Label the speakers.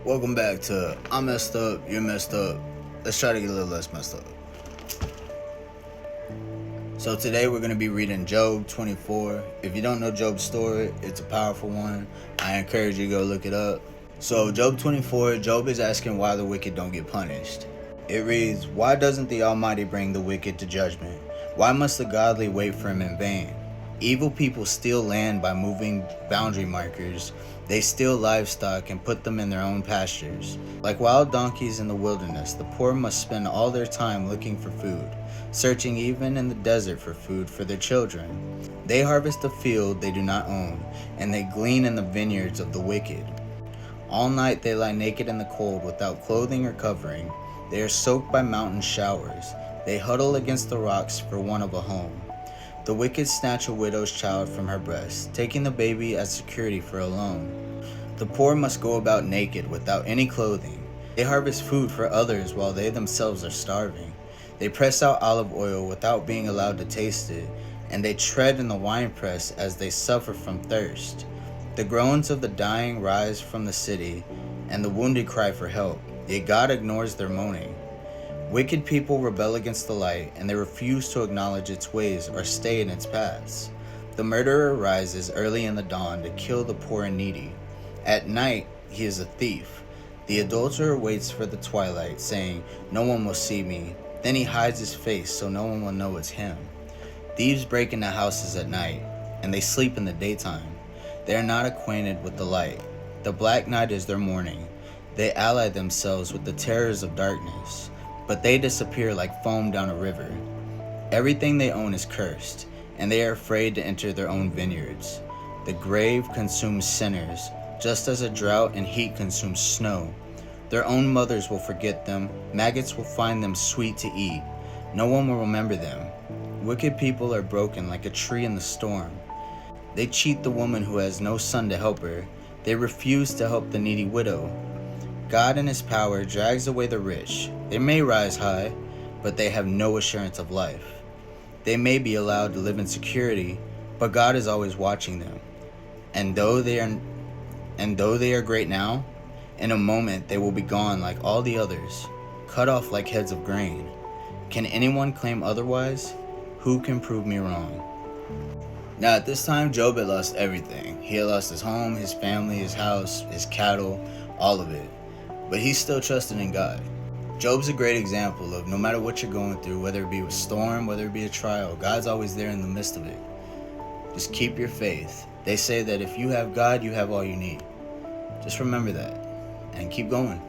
Speaker 1: Welcome back to I'm messed up, you're messed up. Let's try to get a little less messed up. So today we're going to be reading Job 24. If you don't know Job's story, it's a powerful one. I encourage you to go look it up. So Job 24, Job is asking why the wicked don't get punished. It reads, "Why doesn't the Almighty bring the wicked to judgment? Why must the godly wait for him in vain? Evil people steal land by moving boundary markers. They steal livestock and put them in their own pastures. Like wild donkeys in the wilderness, the poor must spend all their time looking for food, searching even in the desert for food for their children. They harvest a field they do not own, and they glean in the vineyards of the wicked. All night they lie naked in the cold without clothing or covering. They are soaked by mountain showers. They huddle against the rocks for want of a home. The wicked snatch a widow's child from her breast, taking the baby as security for a loan. The poor must go about naked without any clothing. They harvest food for others while they themselves are starving. They press out olive oil without being allowed to taste it, and they tread in the winepress as they suffer from thirst. The groans of the dying rise from the city, and the wounded cry for help, yet God ignores their moaning. Wicked people rebel against the light, and they refuse to acknowledge its ways or stay in its paths. The murderer rises early in the dawn to kill the poor and needy. At night, he is a thief. The adulterer waits for the twilight, saying, 'No one will see me.' Then he hides his face so no one will know it's him. Thieves break into houses at night, and they sleep in the daytime. They are not acquainted with the light. The black night is their morning. They ally themselves with the terrors of darkness, but they disappear like foam down a river. Everything they own is cursed, and they are afraid to enter their own vineyards. The grave consumes sinners, just as a drought and heat consumes snow. Their own mothers will forget them. Maggots will find them sweet to eat. No one will remember them. Wicked people are broken like a tree in the storm. They cheat the woman who has no son to help her. They refuse to help the needy widow. God in his power drags away the rich. They may rise high, but they have no assurance of life. They may be allowed to live in security, but God is always watching them. And though they are great now, in a moment they will be gone like all the others, cut off like heads of grain. Can anyone claim otherwise? Who can prove me wrong?" Now at this time, Job had lost everything. He had lost his home, his family, his house, his cattle, all of it. But he's still trusting in God. Job's a great example of no matter what you're going through, whether it be a storm, whether it be a trial, God's always there in the midst of it. Just keep your faith. They say that if you have God, you have all you need. Just remember that and keep going.